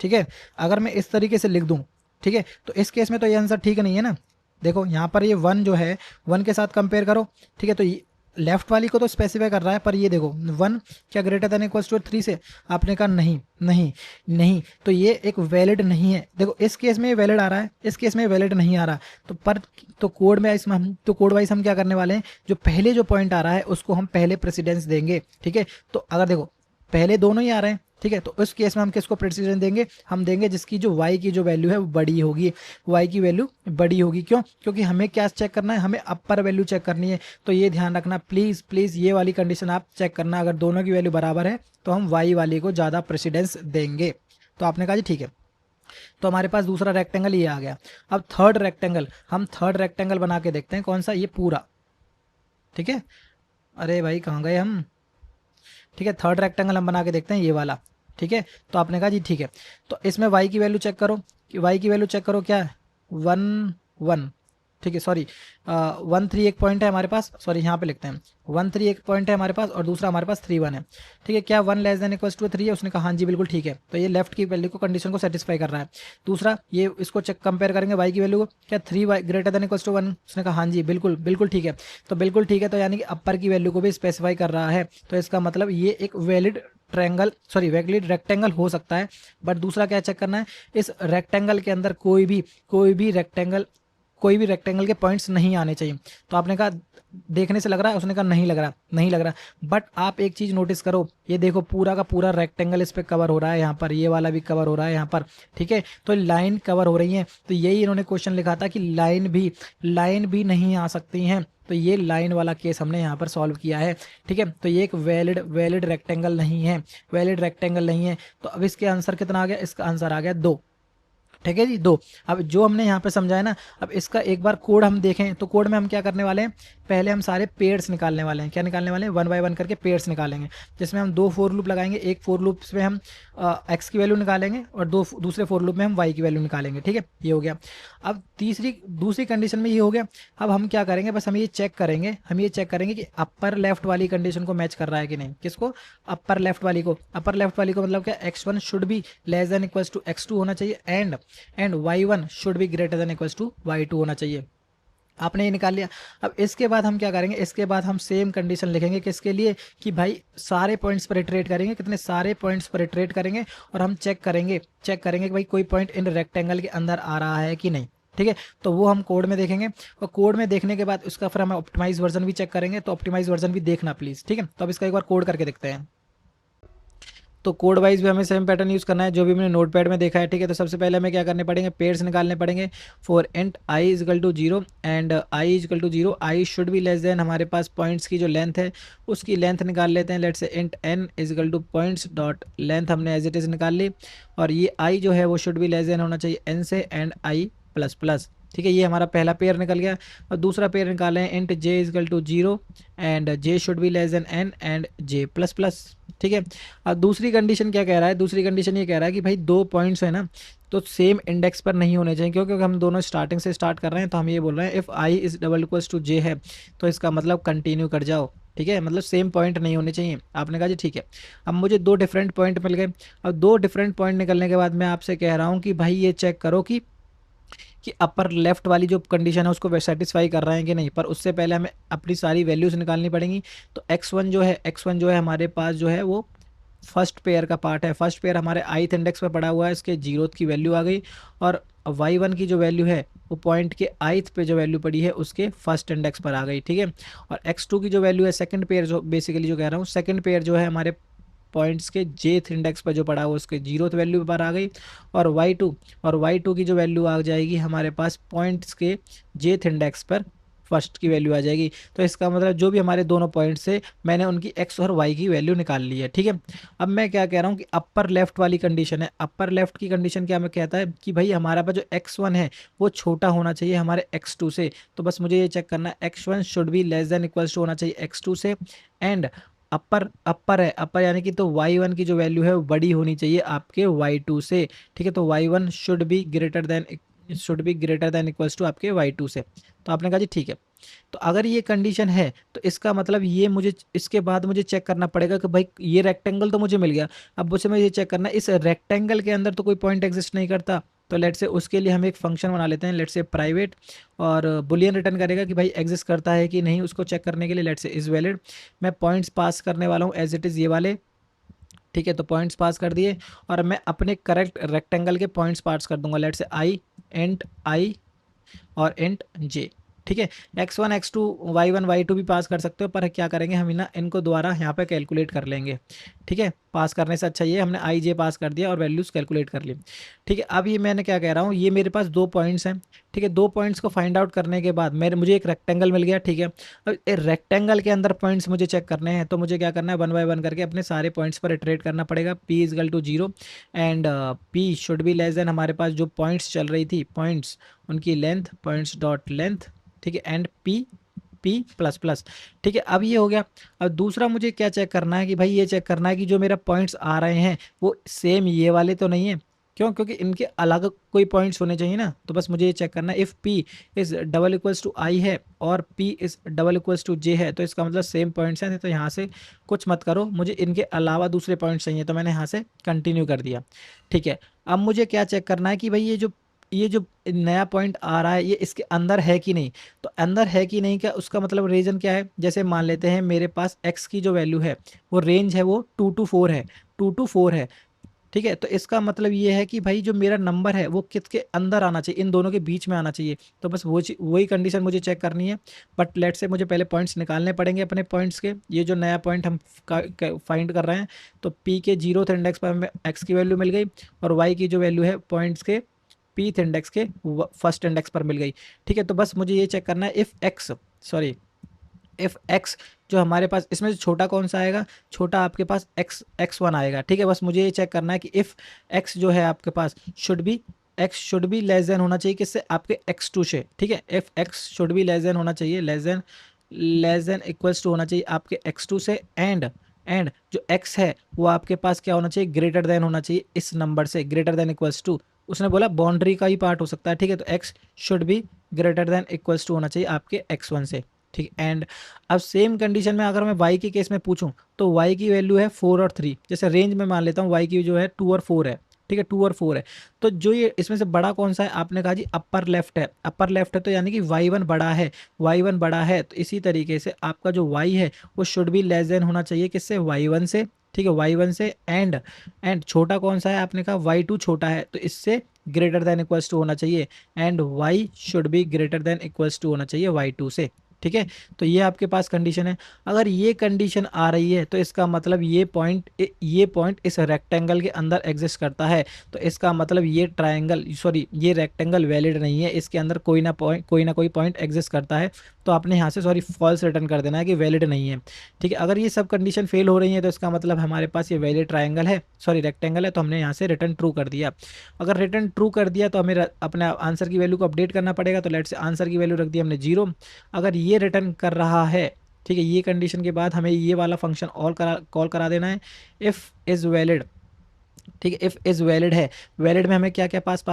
ठीक है, अगर मैं इस तरीके से लिख दूं, ठीक है, तो इस केस में तो ये आंसर ठीक नहीं है ना। देखो यहाँ पर ये 1 जो है 1 के साथ कंपेयर करो। ठीक है, तो लेफ्ट वाली को तो स्पेसिफाई कर रहा है, पर ये देखो 1 क्या ग्रेटर देन इक्वल्स टू 3 से, आपने कहा नहीं नहीं नहीं, तो ये एक वैलिड नहीं है। देखो इस केस में वैलिड आ रहा है, इस केस में वैलिड नहीं आ रहा, तो कोड में इसमें कोड वाइज हम क्या करने वाले हैं, जो पहले जो पॉइंट आ रहा है उसको हम पहले प्रेसिडेंस देंगे। ठीक है, तो अगर देखो पहले दोनों ही आ रहे हैं, ठीक है, तो उस केस में हम किसको प्रेसिडेंस देंगे, हम देंगे जिसकी जो y की जो वैल्यू है वो बड़ी होगी, y की वैल्यू बड़ी होगी। क्यों, क्योंकि हमें क्या चेक करना है, हमें अपर वैल्यू चेक करनी है। तो ये ध्यान रखना प्लीज़ ये वाली कंडीशन आप चेक करना, अगर दोनों की वैल्यू बराबर है तो हम y वाली को ज़्यादा प्रेसिडेंस देंगे। तो आपने कहा जी ठीक है, तो हमारे पास दूसरा रेक्टेंगल ये आ गया। अब थर्ड रेक्टेंगल बना के देखते हैं, कौन सा, ये पूरा। ठीक है, अरे भाई कहाँ गए हम। ठीक है, थर्ड रेक्टेंगल हम बना के देखते हैं, ये वाला। ठीक है, तो आपने कहा जी ठीक है, तो इसमें y की वैल्यू चेक करो, कि y की वैल्यू चेक करो क्या है 1 1। ठीक है, 1 3 एक पॉइंट है हमारे पास, यहाँ पे लिखते हैं 1 3 एक पॉइंट है हमारे पास, और दूसरा हमारे पास 3 1 है। ठीक है, क्या 1 लेस देन इक्वल्स टू 3 है, उसने कहा हाँ जी बिल्कुल ठीक है, तो ये लेफ्ट की वैल्यू को कंडीशन को सेटिस्फाई कर रहा है। दूसरा ये इसको चेक कंपेयर करेंगे y की वैल्यू को, क्या 3 y greater than equals to 1, उसने कहा हाँ जी बिल्कुल ठीक है, तो बिल्कुल ठीक है, तो यानी कि अपर की वैल्यू को भी स्पेसिफाई कर रहा है। तो इसका मतलब ये एक वैलिड वैलिड रेक्टेंगल हो सकता है। बट दूसरा क्या चेक करना है, इस रेक्टेंगल के अंदर कोई भी रेक्टेंगल के पॉइंट्स नहीं आने चाहिए। तो आपने कहा देखने से लग रहा है, उसने कहा नहीं लग रहा। बट आप एक चीज नोटिस करो, ये देखो पूरा का पूरा रेक्टेंगल इस पे कवर हो रहा है, यहाँ पर ये वाला भी कवर हो रहा है यहाँ पर। ठीक है, तो लाइन कवर हो रही है, तो यही इन्होंने क्वेश्चन लिखा था कि लाइन भी नहीं आ सकती हैं, तो ये लाइन वाला केस हमने यहाँ पर सॉल्व किया है। ठीक है, तो ये एक वैलिड रेक्टेंगल नहीं है, तो अब इसके आंसर कितना आ गया, इसका आंसर आ गया 2। ठीक है जी, 2। अब जो हमने यहाँ पे समझा है ना, अब इसका एक बार कोड हम देखें तो कोड में हम क्या करने वाले हैं, पहले हम सारे पेयर्स निकालने वाले हैं। क्या निकालने वाले हैं, 1 बाय 1 करके पेयर्स निकालेंगे, जिसमें हम 2 फोर लूप लगाएंगे। एक फोर लूप में हम एक्स की वैल्यू निकालेंगे और दूसरे फोर लूप में हम वाई की वैल्यू निकालेंगे। ठीक है, ये हो गया। अब दूसरी कंडीशन में ये हो गया। अब हम क्या करेंगे, बस हम ये चेक करेंगे कि अपर लेफ्ट वाली कंडीशन को मैच कर रहा है कि नहीं। किसको, अपर लेफ्ट वाली को। अपर लेफ्ट वाली को मतलब क्या, x1 should be less than equals to x2 होना चाहिए, and y1 should be greater than equals to y2 होना चाहिए। आपने ये निकाल लिया। अब इसके बाद हम क्या करेंगे, इसके बाद हम सेम कंडीशन लिखेंगे किसके लिए, कि भाई सारे पॉइंट्स पर इटरेट करेंगे, कितने सारे पॉइंट्स पर इटरेट करेंगे, और हम चेक करेंगे कि भाई कोई पॉइंट इन रेक्टेंगल के अंदर आ रहा है कि नहीं। ठीक है, तो वो हम कोड में देखेंगे, और कोड में देखने के बाद उसका फिर हम ऑप्टिमाइज वर्जन भी चेक करेंगे। तो ऑप्टिमाइज वर्जन भी देखना प्लीज़। ठीक है, तो अब इसका एक बार कोड करके देखते हैं। तो कोड वाइज भी हमें सेम पैटर्न यूज़ करना है जो भी मैंने नोटपैड में देखा है। ठीक है, तो सबसे पहले हमें क्या करने पड़ेंगे, पेयर्स निकालने पड़ेंगे for int I equal to 0 and I equal to 0। I should be less than हमारे पास पॉइंट्स की जो लेंथ है उसकी लेंथ निकाल लेते हैं। Let's say int N equal to points dot length हमने एज इट इज़ निकाल ली, और ये आई जो है वो शुड बी लेस देन होना चाहिए एन से एंड आई प्लस प्लस। ठीक है, ये हमारा पहला पेयर निकल गया। और दूसरा पेयर निकाले हैं int J equal to 0 and J should be less than N and J plus plus. ठीक है, अब दूसरी कंडीशन क्या कह रहा है, दूसरी कंडीशन ये कह रहा है कि भाई 2 पॉइंट्स है ना, तो सेम इंडेक्स पर नहीं होने चाहिए, क्योंकि हम दोनों स्टार्टिंग से स्टार्ट कर रहे हैं। तो हम ये बोल रहे हैं if I is double equals to J है, तो इसका मतलब कंटिन्यू कर जाओ। ठीक है, मतलब सेम पॉइंट नहीं होने चाहिए। आपने कहा जी ठीक है। अब मुझे 2 डिफरेंट पॉइंट मिल गए। अब 2 डिफरेंट पॉइंट निकलने के बाद मैं आपसे कह रहा हूँ कि भाई ये चेक करो कि अपर लेफ्ट वाली जो कंडीशन है उसको सेटिस्फाई कर रहे हैं कि नहीं। पर उससे पहले हमें अपनी सारी वैल्यूज निकालनी पड़ेंगी। तो x1 जो है हमारे पास जो है वो फर्स्ट पेयर का पार्ट है। फर्स्ट पेयर हमारे ith इंडेक्स पर पड़ा हुआ है, इसके 0th की वैल्यू आ गई। और y1 की जो वैल्यू है वो पॉइंट के ith पे जो वैल्यू पड़ी है उसके फर्स्ट इंडेक्स पर आ गई। ठीक है, और x2 की जो वैल्यू है, सेकंड पेयर जो बेसिकली जो कह रहा हूँ, सेकंड पेयर जो है हमारे पॉइंट्स के जेथ इंडेक्स पर जो पड़ा हुआ उसके 0th वैल्यू पर आ गई। और y2 की जो वैल्यू आ जाएगी हमारे पास पॉइंट्स के जेथ इंडेक्स पर फर्स्ट की वैल्यू आ जाएगी। तो इसका मतलब जो भी हमारे दोनों पॉइंट्स से मैंने उनकी x और y की वैल्यू निकाल ली है। ठीक है, अब मैं क्या कह रहा हूँ कि अपर लेफ्ट वाली कंडीशन है। अपर लेफ्ट की कंडीशन क्या मैं कहता है कि भाई हमारा पास जो x1 है वो छोटा होना चाहिए हमारे x2 से। तो बस मुझे ये चेक करना है, x1 should be less than equals to होना चाहिए x2 से, एंड अपर है, अपर यानी कि तो y1 की जो वैल्यू है वो बड़ी होनी चाहिए आपके y2 से। ठीक है, तो y1 should be greater than equals to आपके y2 से। तो आपने कहा जी ठीक है। तो अगर ये कंडीशन है तो इसका मतलब ये मुझे इसके बाद मुझे चेक करना पड़ेगा कि भाई ये रेक्टेंगल तो मुझे मिल गया। अब मुझे मैं ये चेक करना है इस रेक्टेंगल के अंदर तो कोई पॉइंट एग्जिस्ट नहीं करता। तो लेट से उसके लिए हम एक फंक्शन बना लेते हैं, लेट से प्राइवेट, और बुलियन रिटर्न करेगा कि भाई एग्जिस्ट करता है कि नहीं, उसको चेक करने के लिए लेट से इज वैलिड। मैं पॉइंट्स पास करने वाला हूँ एज इट इज़ ये वाले। ठीक है, तो पॉइंट्स पास कर दिए, और मैं अपने करेक्ट रेक्टेंगल के पॉइंट्स पास कर दूंगा। लेट से आई और इंट जे। ठीक है, x1 x2 y1 y2 भी पास कर सकते हो, पर क्या करेंगे हम ना इनको दोबारा यहाँ पे कैलकुलेट कर लेंगे। ठीक है, पास करने से अच्छा ये हमने आई जे पास कर दिया और वैल्यूज़ कैलकुलेट कर ली। ठीक है, अब ये मैंने क्या कह रहा हूँ, ये मेरे पास 2 पॉइंट्स हैं। ठीक है, 2 पॉइंट्स को फाइंड आउट करने के बाद मुझे एक रेक्टेंगल मिल गया। ठीक है, अब रेक्टेंगल के अंदर पॉइंट्स मुझे चेक करने हैं, तो मुझे क्या करना है, 1 बाय 1 करके अपने सारे पॉइंट्स पर इटरेट करना पड़ेगा। p equal to 0 and p should be less than हमारे पास जो पॉइंट्स चल रही थी, पॉइंट्स उनकी लेंथ, पॉइंट्स डॉट लेंथ। ठीक है, एंड p प्लस प्लस। ठीक है, अब ये हो गया। अब दूसरा मुझे क्या चेक करना है कि भाई ये चेक करना है कि जो मेरा पॉइंट्स आ रहे हैं वो सेम ये वाले तो नहीं है। क्यों, क्योंकि इनके अलग कोई पॉइंट्स होने चाहिए ना। तो बस मुझे ये चेक करना है if p is double equals to I है और p is double equals to j है, तो इसका मतलब सेम पॉइंट्स हैं। तो यहाँ से कुछ मत करो, मुझे इनके अलावा दूसरे पॉइंट्स चाहिए, तो मैंने यहाँ से कंटिन्यू कर दिया। ठीक है, अब मुझे क्या चेक करना है कि भाई ये जो नया पॉइंट आ रहा है ये इसके अंदर है कि नहीं। तो अंदर है कि नहीं, क्या उसका मतलब रीज़न क्या है। जैसे मान लेते हैं मेरे पास x की जो वैल्यू है वो रेंज है वो 2 to 4 है, 2 to 4 है। ठीक है, तो इसका मतलब ये है कि भाई जो मेरा नंबर है वो किसके अंदर आना चाहिए, इन दोनों के बीच में आना चाहिए। तो बस वही कंडीशन मुझे चेक करनी है। बट लेट से मुझे पहले पॉइंट्स निकालने पड़ेंगे अपने पॉइंट्स के। ये जो नया पॉइंट हम फाइंड कर रहे हैं, तो p के 0th इंडेक्स पर हमें x की वैल्यू मिल गई, और y की जो वैल्यू है पॉइंट्स के pth इंडेक्स के फर्स्ट इंडेक्स पर मिल गई। ठीक है, तो बस मुझे ये चेक करना है इफ़ x जो हमारे पास इसमें से छोटा कौन सा आएगा, छोटा आपके पास x1 आएगा। ठीक है, बस मुझे ये चेक करना है कि इफ़ x जो है आपके पास should be x should be less than होना चाहिए किससे, आपके x2 से, ठीक है। If x should be less than होना चाहिए, लेस देन इक्वल्स टू होना चाहिए आपके x2 से, एंड जो x है वो आपके पास क्या होना चाहिए, ग्रेटर देन होना चाहिए इस नंबर से, ग्रेटर देन इक्वल्स टू, उसने बोला बाउंड्री का ही पार्ट हो सकता है, ठीक है। तो x should be greater than equals to होना चाहिए आपके x1 से, ठीक है। एंड अब सेम कंडीशन में अगर मैं y के केस में पूछूं तो y की वैल्यू है 4 और 3, जैसे रेंज में मान लेता हूँ y की जो है 2 और 4 है, ठीक है, 2 और 4 है। तो जो ये इसमें से बड़ा कौन सा है, आपने कहा जी अपर लेफ्ट है, अपर लेफ्ट है, तो यानी कि y1 बड़ा है, y1 बड़ा है, तो इसी तरीके से आपका जो y है वो शुड बी लेस देन होना चाहिए किससे, y1 से, ठीक है, y1 से। एंड छोटा कौन सा है, आपने कहा y2 छोटा है, तो इससे ग्रेटर देन इक्वल्स टू होना चाहिए, and y should be greater than equals to होना चाहिए y2 से, ठीक है। तो ये आपके पास कंडीशन है। अगर ये कंडीशन आ रही है तो इसका मतलब ये पॉइंट इस रेक्टेंगल के अंदर एग्जिस्ट करता है, तो इसका मतलब ये ट्रायंगल, सॉरी ये रेक्टेंगल वैलिड नहीं है, इसके अंदर कोई ना कोई पॉइंट एग्जिस्ट करता है। तो आपने यहाँ से सॉरी फॉल्स रिटर्न कर देना है कि वैलिड नहीं है, ठीक है। अगर ये सब कंडीशन फेल हो रही है तो इसका मतलब हमारे पास ये वैलिड ट्रायंगल है, सॉरी रेक्टेंगल है, तो हमने यहाँ से रिटर्न ट्रू कर दिया। अगर रिटर्न ट्रू कर दिया तो हमें अपने आंसर की वैल्यू को अपडेट करना पड़ेगा, तो लेट से आंसर की वैल्यू रख दी हमने 0। अगर ये रिटर्न कर रहा है, ठीक है, ये कंडीशन के बाद हमें ये वाला फंक्शन कॉल करा देना है, इफ़ इज़ वैलिड, ठीक है, इफ़ इज़ वैलिड है। वैलिड में हमें क्या क्या पास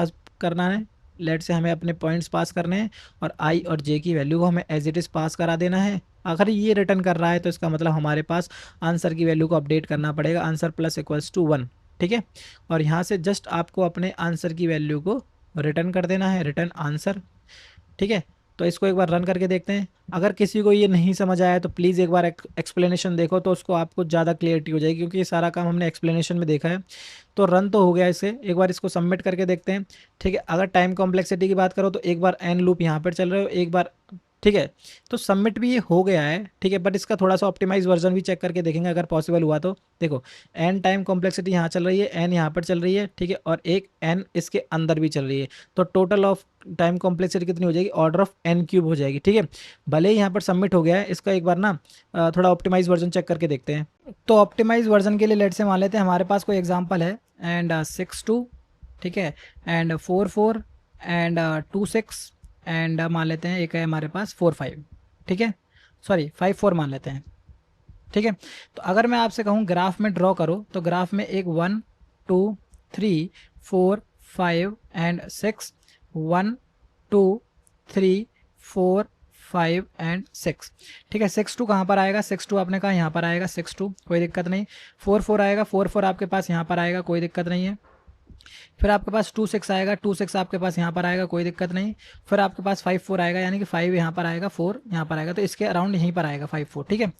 करना है, लेट से हमें अपने पॉइंट्स पास करने हैं और आई और जे की वैल्यू को हमें एज इट इज़ पास करा देना है। अगर ये रिटर्न कर रहा है तो इसका मतलब हमारे पास आंसर की वैल्यू को अपडेट करना पड़ेगा, आंसर प्लस इक्वल्स टू 1, ठीक है। और यहाँ से जस्ट आपको अपने आंसर की वैल्यू को रिटर्न कर देना है, रिटर्न आंसर, ठीक है। तो इसको एक बार रन करके देखते हैं। अगर किसी को ये नहीं समझ आया तो प्लीज़ एक बार एक्सप्लेनेशन देखो, तो उसको आपको ज़्यादा क्लियरिटी हो जाएगी, क्योंकि ये सारा काम हमने एक्सप्लेनेशन में देखा है। तो रन तो हो गया इसे, एक बार इसको सबमिट करके देखते हैं, ठीक है। अगर टाइम कॉम्प्लेक्सिटी की बात करो तो एक बार एन लूप यहाँ पर चल रहे हो, एक बार, ठीक है। तो सबमिट भी ये हो गया है, ठीक है, बट इसका थोड़ा सा ऑप्टिमाइज वर्जन भी चेक करके देखेंगे अगर पॉसिबल हुआ तो। देखो एन टाइम कॉम्प्लेक्सिटी यहाँ चल रही है, एन यहाँ पर चल रही है, ठीक है, और एक एन इसके अंदर भी चल रही है, तो टोटल ऑफ टाइम कॉम्प्लेक्सिटी कितनी हो जाएगी, ऑर्डर ऑफ एन क्यूब हो जाएगी, ठीक है। भले ही यहाँ पर सबमिट हो गया है, इसका एक बार ना थोड़ा ऑप्टिमाइज वर्जन चेक करके देखते हैं। तो ऑप्टिमाइज वर्जन के लिए लेट से मान लेते हैं हमारे पास कोई एग्जाम्पल है, एंड 6 2, ठीक है, एंड 4 4, एंड 2 6, एंड मान लेते हैं एक है हमारे पास 4 5, ठीक है, सॉरी 5 4 मान लेते हैं, ठीक है। तो अगर मैं आपसे कहूँ ग्राफ में ड्रॉ करो, तो ग्राफ में एक 1 2 3 4 5 एंड 6, 1 2 3 4 5 एंड 6, ठीक है। 6 2 कहाँ पर आएगा, 6 2 आपने कहा यहाँ पर आएगा, 6 2 कोई दिक्कत नहीं। 4 4 आएगा, 4 4 आपके पास यहाँ पर आएगा, कोई दिक्कत नहीं है। फिर आपके पास 2 6 आएगा, 2 6 आपके पास यहाँ पर आएगा, कोई दिक्कत नहीं। फिर आपके पास 5 4 आएगा, यानी कि 5 यहाँ पर आएगा, 4 यहाँ पर आएगा, तो इसके अराउंड यहीं पर आएगा 5 4, ठीक है।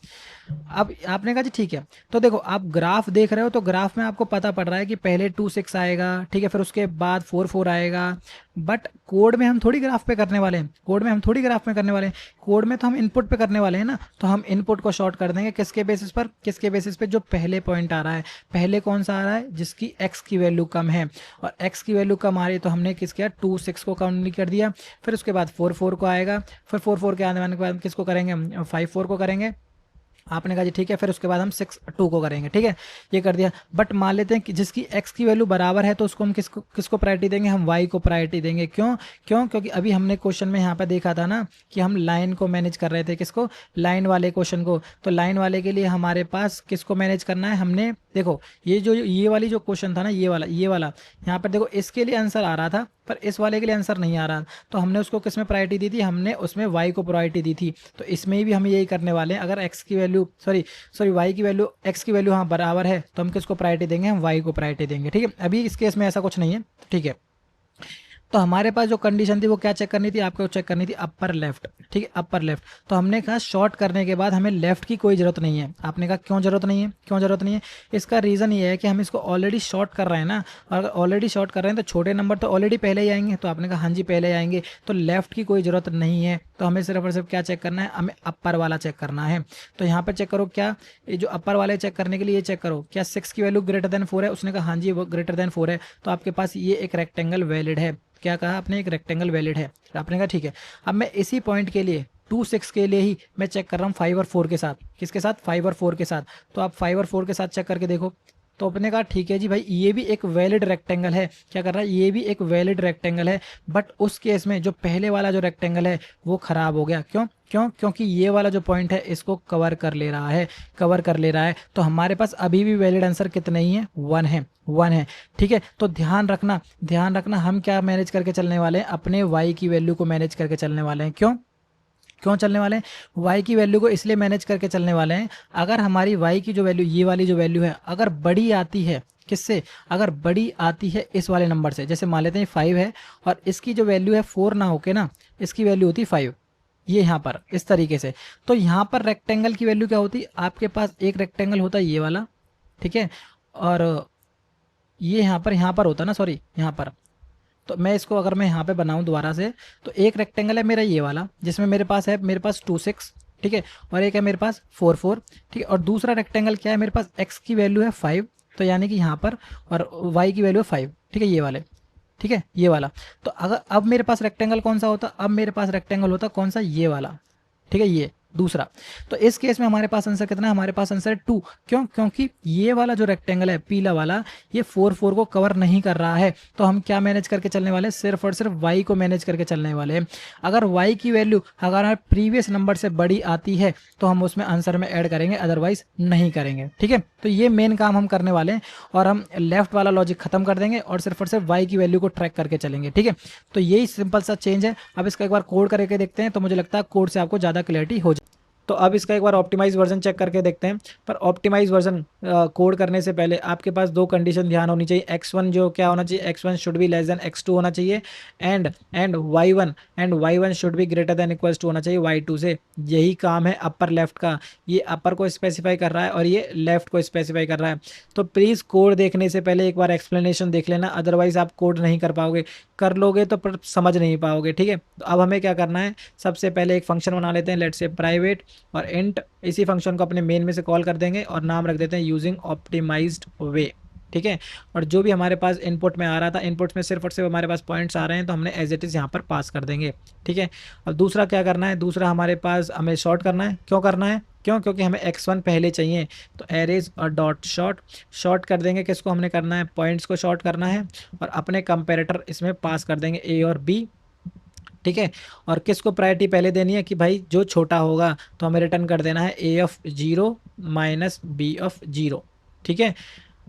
अब आपने कहा जी ठीक है, तो देखो आप ग्राफ देख रहे हो, तो ग्राफ में आपको पता पड़ रहा है कि पहले 2 6 आएगा, ठीक है, फिर उसके बाद 4 4 आएगा, बट कोड में हम थोड़ी ग्राफ पे करने वाले हैं, कोड में हम थोड़ी ग्राफ में करने वाले हैं, कोड में तो हम इनपुट पे करने वाले हैं ना। तो हम इनपुट को शॉर्ट कर देंगे किसके बेसिस पर, किसके बेसिस पे, जो पहले पॉइंट आ रहा है, पहले कौन सा आ रहा है, जिसकी x की वैल्यू कम है, और x की वैल्यू कम आ रही है तो हमने किस किया, 2 6 को काउंट कर दिया। फिर उसके बाद 4 4 को आएगा, फिर 4 4 के आने के बाद किसको करेंगे, 5 4 को करेंगे, आपने कहा जी ठीक है। फिर उसके बाद हम 6 2 को करेंगे, ठीक है, ये कर दिया। बट मान लेते हैं कि जिसकी x की वैल्यू बराबर है तो उसको हम किसको प्रायोरिटी देंगे, हम y को प्रायोरिटी देंगे। क्योंकि अभी हमने क्वेश्चन में यहाँ पर देखा था ना कि हम लाइन को मैनेज कर रहे थे, किसको, लाइन वाले क्वेश्चन को। तो लाइन वाले के लिए हमारे पास किसको मैनेज करना है, हमने देखो ये वाली जो क्वेश्चन था ना, ये वाला यहाँ पर देखो, इसके लिए आंसर आ रहा था पर इस वाले के लिए आंसर नहीं आ रहा, तो हमने उसको किस में प्रायोरिटी दी थी, हमने उसमें y को प्रायोरिटी दी थी। तो इसमें भी हम यही करने वाले हैं, अगर x की वैल्यू सॉरी y की वैल्यू x की वैल्यू हाँ बराबर है तो हम किसको प्रायोरिटी देंगे, हम y को प्रायोरिटी देंगे, ठीक है। अभी इस केस में ऐसा कुछ नहीं है, ठीक है। तो हमारे पास जो कंडीशन थी वो क्या चेक करनी थी, आपको चेक करनी थी अपर लेफ्ट, ठीक है, अपर लेफ्ट। तो हमने कहा शॉर्ट करने के बाद हमें लेफ्ट की कोई ज़रूरत नहीं है। आपने कहा क्यों ज़रूरत नहीं है, क्यों ज़रूरत नहीं है, इसका रीज़न ये है कि हम इसको ऑलरेडी शॉर्ट कर रहे हैं ना, और अगर ऑलरेडी शॉर्ट कर रहे हैं तो छोटे नंबर तो ऑलरेडी पहले ही आएंगे। तो आपने कहा हाँ जी पहले आएंगे, तो लेफ्ट की कोई ज़रूरत नहीं है। तो हमें सिर्फ और सिर्फ क्या चेक करना है, हमें अपर वाला चेक करना है। तो यहाँ पर चेक करो, क्या ये जो अपर वाले चेक करने के लिए ये चेक करो, क्या 6 की वैल्यू ग्रेटर देन 4 है, उसने कहा हाँ जी वो ग्रेटर देन 4 है, तो आपके पास ये एक रेक्टेंगल वैलिड है। क्या कहा आपने, एक रेक्टेंगल वैलिड है, आपने कहा ठीक है। अब मैं इसी पॉइंट के लिए 2 6 के लिए ही मैं चेक कर रहा हूँ 5 और 4 के साथ, किसके साथ, 5 और 4 के साथ। तो आप 5 और 4 के साथ चेक करके देखो, तो अपने कहा ठीक है जी भाई, ये भी एक वैलिड रेक्टेंगल है। क्या कर रहा है, ये भी एक वैलिड रेक्टेंगल है, बट उस केस में जो पहले वाला जो रेक्टेंगल है वो खराब हो गया। क्यों क्यों क्योंकि ये वाला जो पॉइंट है इसको कवर कर ले रहा है, कवर कर ले रहा है। तो हमारे पास अभी भी वैलिड आंसर कितने ही है, 1 है, 1 है। ठीक है, तो ध्यान रखना, ध्यान रखना, हम क्या मैनेज करके चलने वाले हैं, अपने y की वैल्यू को मैनेज करके चलने वाले हैं। क्यों क्यों चलने वाले हैं, y की वैल्यू को इसलिए मैनेज करके चलने वाले हैं, अगर हमारी y की जो वैल्यू, ये वाली जो वैल्यू है, अगर बड़ी आती है किससे, अगर बड़ी आती है इस वाले नंबर से, जैसे मान लेते हैं 5 है और इसकी जो वैल्यू है 4 ना होके ना, इसकी वैल्यू होती 5, ये यहाँ पर इस तरीके से। तो यहाँ पर रेक्टेंगल की वैल्यू क्या होती, आपके पास एक रेक्टेंगल होता है ये वाला, ठीक है, और ये यहाँ पर होता ना, सॉरी यहाँ पर। तो मैं इसको अगर मैं यहाँ पे बनाऊँ दोबारा से, तो एक रेक्टेंगल है मेरा ये वाला, जिसमें मेरे पास है, मेरे पास 2 6, ठीक है, और एक है मेरे पास 4 4, ठीक है, और दूसरा रेक्टेंगल क्या है मेरे पास, x की वैल्यू है 5, तो यानी कि यहाँ पर, और y की वैल्यू है 5, ठीक है, ये वाले, ठीक है, ये वाला। तो अगर अब मेरे पास रेक्टेंगल कौन सा होता, अब मेरे पास रेक्टेंगल होता कौन सा, ये वाला, ठीक है, ये दूसरा। तो इस केस में हमारे पास आंसर कितना है, हमारे पास आंसर है 2। क्यों, क्योंकि ये वाला जो रेक्टेंगल है पीला वाला, ये 4 4 को कवर नहीं कर रहा है। तो हम क्या मैनेज करके चलने वाले हैं, सिर्फ और सिर्फ y को मैनेज करके चलने वाले हैं। अगर y की वैल्यू अगर प्रीवियस नंबर से बड़ी आती है तो हम उसमें आंसर में ऐड करेंगे, अदरवाइज नहीं करेंगे। ठीक है, तो ये मेन काम हम करने वाले हैं, और हम लेफ्ट वाला लॉजिक खत्म कर देंगे और सिर्फ y की वैल्यू को ट्रैक करके चलेंगे। ठीक है, तो यही सिंपल सा चेंज है। अब इसका एक बार कोड करके देखते हैं, तो मुझे लगता है कोड से आपको ज़्यादा क्लैरिटी हो जाए। तो अब इसका एक बार ऑप्टिमाइज वर्जन चेक करके देखते हैं। पर ऑप्टिमाइज वर्जन कोड करने से पहले आपके पास दो कंडीशन ध्यान होनी चाहिए। x1 जो क्या होना चाहिए, x1 should be less then x2 होना चाहिए, and y1 should be greater than equals to होना चाहिए y2 से। यही काम है अपर लेफ्ट का, ये अपर को स्पेसिफाई कर रहा है और ये लेफ्ट को स्पेसिफाई कर रहा है। तो प्लीज़ कोड देखने से पहले एक बार एक्सप्लेनेशन देख लेना, अदरवाइज आप कोड नहीं कर पाओगे, कर लोगे तो पर समझ नहीं पाओगे। ठीक है, तो अब हमें क्या करना है, सबसे पहले एक फंक्शन बना लेते हैं, लेट्स से प्राइवेट और इंट। इसी फंक्शन को अपने मेन में से कॉल कर देंगे और नाम रख देते हैं यूजिंग ऑप्टिमाइज्ड वे। ठीक है, और जो भी हमारे पास इनपुट में आ रहा था, इनपुट में सिर्फ और सिर्फ हमारे पास पॉइंट्स आ रहे हैं, तो हमने एज इट इज़ यहाँ पर पास कर देंगे। ठीक है, और दूसरा क्या करना है, दूसरा हमारे पास हमें शॉर्ट करना है। क्यों करना है, क्यों, क्योंकि हमें x1 पहले चाहिए, तो एरेज और डॉट शॉर्ट कर देंगे। किसको हमने करना है, पॉइंट्स को शॉर्ट करना है, और अपने कंपेरेटर इसमें पास कर देंगे a और b। ठीक है, और किसको प्रायोरिटी पहले देनी है कि भाई जो छोटा होगा तो हमें रिटर्न कर देना है a of 0 minus B of 0। ठीक है,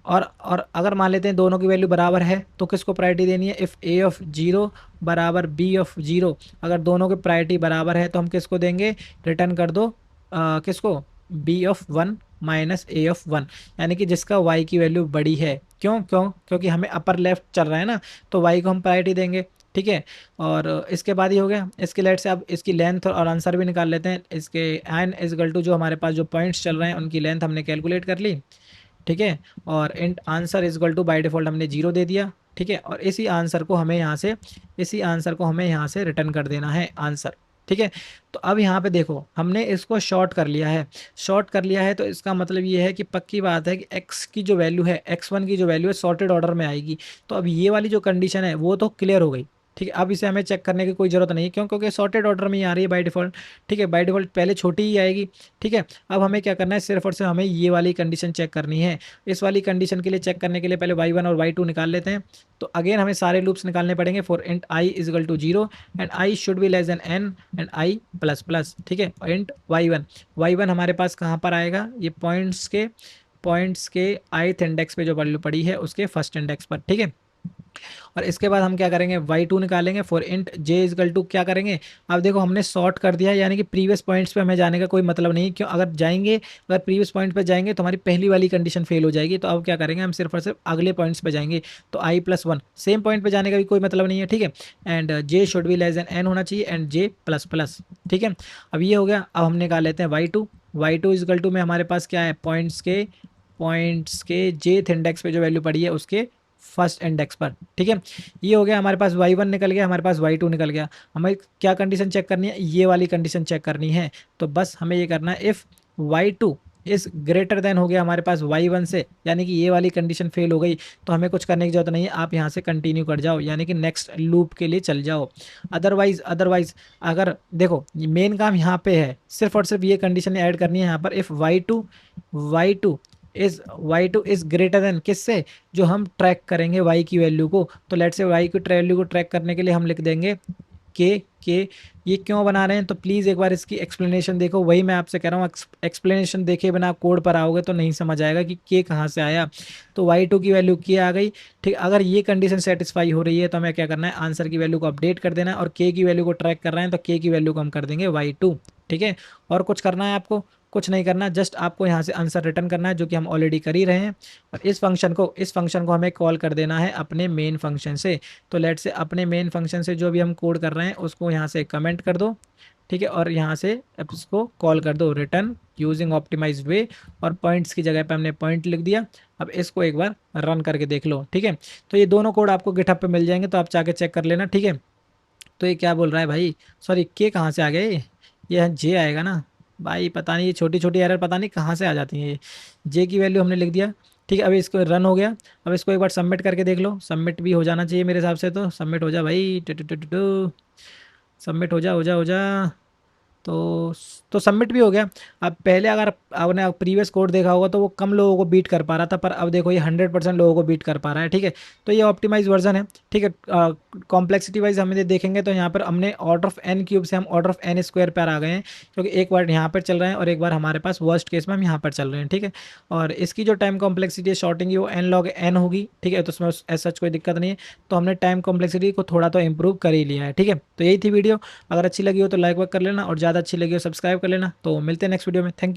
और अगर मान लेते हैं दोनों की वैल्यू बराबर है तो किसको प्रायोरिटी देनी है, इफ़ a ऑफ 0 बराबर b ऑफ 0। अगर दोनों की प्रायोरिटी बराबर है तो हम किसको देंगे, रिटर्न कर दो किसको, b of 1 minus a of 1, यानी कि जिसका y की वैल्यू बड़ी है। क्यों क्यों, क्योंकि हमें अपर लेफ्ट चल रहा है ना, तो y को हम प्रायोरिटी देंगे। ठीक है, और इसके बाद ही हो गया। इसके लेट से अब इसकी लेंथ और आंसर भी निकाल लेते हैं। इसके एन इजगल टू जो हमारे पास जो पॉइंट्स चल रहे हैं उनकी लेंथ हमने कैलकुलेट कर ली। ठीक है, और int answer equal to by default हमने 0 दे दिया। ठीक है, और इसी आंसर को हमें यहाँ से रिटर्न कर देना है आंसर। ठीक है, तो अब यहाँ पे देखो हमने इसको शॉर्ट कर लिया है, शॉर्ट कर लिया है, तो इसका मतलब ये है कि पक्की बात है कि x की जो वैल्यू है, x1 की जो वैल्यू है सॉर्टेड ऑर्डर में आएगी। तो अब ये वाली जो कंडीशन है वो तो क्लियर हो गई। ठीक है, अब इसे हमें चेक करने की कोई ज़रूरत नहीं है, क्यों, क्योंकि सॉर्टेड ऑर्डर में ही आ रही है बाय डिफ़ॉल्ट। ठीक है, बाय डिफ़ॉल्ट पहले छोटी ही आएगी। ठीक है, अब हमें क्या करना है, सिर्फ और सिर्फ हमें ये वाली कंडीशन चेक करनी है। इस वाली कंडीशन के लिए चेक करने के लिए पहले y1 और y2 निकाल लेते हैं। तो अगेन हमें सारे लूप्स निकालने पड़ेंगे for int i equal to 0 and i should be less than n and i plus plus. ठीक है, और इंट y1 हमारे पास कहाँ पर आएगा, ये पॉइंट्स के ith इंडेक्स पे जो वैल्यू पड़ी है उसके फर्स्ट इंडेक्स पर। ठीक है, और इसके बाद हम क्या करेंगे, y2 निकालेंगे for int j equal to क्या करेंगे। अब देखो हमने सॉर्ट कर दिया, यानी कि प्रीवियस पॉइंट्स पे हमें जाने का कोई मतलब नहीं। क्यों, अगर प्रीवियस पॉइंट पे जाएंगे तो हमारी पहली वाली कंडीशन फेल हो जाएगी। तो अब क्या करेंगे, हम सिर्फ और सिर्फ अगले पॉइंट्स पे जाएंगे। तो i+1 सेम पॉइंट पे जाने का भी कोई मतलब नहीं है। ठीक है, and j should be less than n होना चाहिए एंड j प्लस प्लस। ठीक है, अब ये हो गया। अब हम निकाल लेते हैं y2 इजगल टू में हमारे पास क्या है, पॉइंट्स के jth इंडेक्स पे जो वैल्यू पड़ी है उसके फर्स्ट इंडेक्स पर। ठीक है, ये हो गया हमारे पास y1 निकल गया, हमारे पास y2 निकल गया। हमें क्या कंडीशन चेक करनी है, ये वाली कंडीशन चेक करनी है। तो बस हमें ये करना है, if y2 is greater than हो गया हमारे पास y1 से, यानी कि ये वाली कंडीशन फेल हो गई, तो हमें कुछ करने की जरूरत नहीं है। आप यहाँ से कंटिन्यू कर जाओ, यानी कि नेक्स्ट लूप के लिए चल जाओ। अदरवाइज अगर देखो मेन काम यहाँ पे है, सिर्फ और सिर्फ ये कंडीशन ऐड करनी है यहाँ पर, if y2 is y2 is greater than किससे, जो हम ट्रैक करेंगे y की वैल्यू को। तो लेट से y की वैल्यू को ट्रैक करने के लिए हम लिख देंगे के। ये क्यों बना रहे हैं, तो प्लीज़ एक बार इसकी एक्सप्लेनेशन देखो, वही मैं आपसे कह रहा हूँ, एक्सप्लेनेशन देखे बिना आप कोड पर आओगे तो नहीं समझ आएगा कि के कहाँ से आया। तो y2 की वैल्यू के आ गई, ठीक। अगर ये कंडीशन सेटिस्फाई हो रही है तो हमें क्या करना है, आंसर की वैल्यू को अपडेट कर देना है, और के की वैल्यू को ट्रैक कर रहे हैं तो के की वैल्यू को हम कर देंगे y2, ठीक है। और कुछ करना है आपको, कुछ नहीं करना, जस्ट आपको यहाँ से आंसर रिटर्न करना है, जो कि हम ऑलरेडी कर ही रहे हैं। और इस फंक्शन को हमें कॉल कर देना है अपने मेन फंक्शन से। तो लेट से अपने मेन फंक्शन से जो भी हम कोड कर रहे हैं उसको यहाँ से कमेंट कर दो, ठीक है। और यहाँ से अब इसको कॉल कर दो रिटर्न यूजिंग ऑप्टिमाइज वे, और पॉइंट्स की जगह पे हमने पॉइंट लिख दिया। अब इसको एक बार रन करके देख लो, ठीक है। तो ये दोनों कोड आपको गिटहब पे मिल जाएंगे, तो आप जाके चेक कर लेना, ठीक है। तो ये क्या बोल रहा है भाई, सॉरी के कहाँ से आ गए, ये जे आएगा ना भाई, पता नहीं ये छोटी छोटी एरर पता नहीं कहाँ से आ जाती हैं। ये जे की वैल्यू हमने लिख दिया, ठीक है। अभी इसको रन हो गया। अब इसको एक बार सबमिट करके देख लो, सबमिट भी हो जाना चाहिए मेरे हिसाब से, तो सबमिट हो जा भाई, सबमिट हो जा। तो सबमिट भी हो गया। अब पहले अगर आपने प्रीवियस कोड देखा होगा तो वो कम लोगों को बीट कर पा रहा था, पर अब देखो ये 100% लोगों को बीट कर पा रहा है, ठीक है। तो ये ऑप्टिमाइज वर्जन है, ठीक है। कॉम्प्लेक्सिटी वाइज हमें देखेंगे तो यहाँ पर हमने ऑर्डर ऑफ एन क्यूब से हम ऑर्डर ऑफ एन स्क्वायर पर आ गए हैं, क्योंकि एक बार यहाँ पर चल रहे हैं और एक बार हमारे पास वर्स्ट केस में हम यहाँ पर चल रहे हैं, ठीक है। और इसकी जो टाइम कॉम्प्लेक्सिटी है शॉर्टिंग की, वो एन लॉग एन होगी, ठीक है। तो उसमें ऐसा कोई दिक्कत नहीं है। तो हमने टाइम कॉम्प्लेक्सिटी को थोड़ा तो इंप्रूव कर ही लिया है, ठीक है। तो यही थी वीडियो, अगर अच्छी लगी हो तो लाइक वाइक कर लेना, और ज़्यादा अच्छी लगी हो सब्सक्राइब कर लेना। तो मिलते हैं नेक्स्ट वीडियो में, थैंक यू।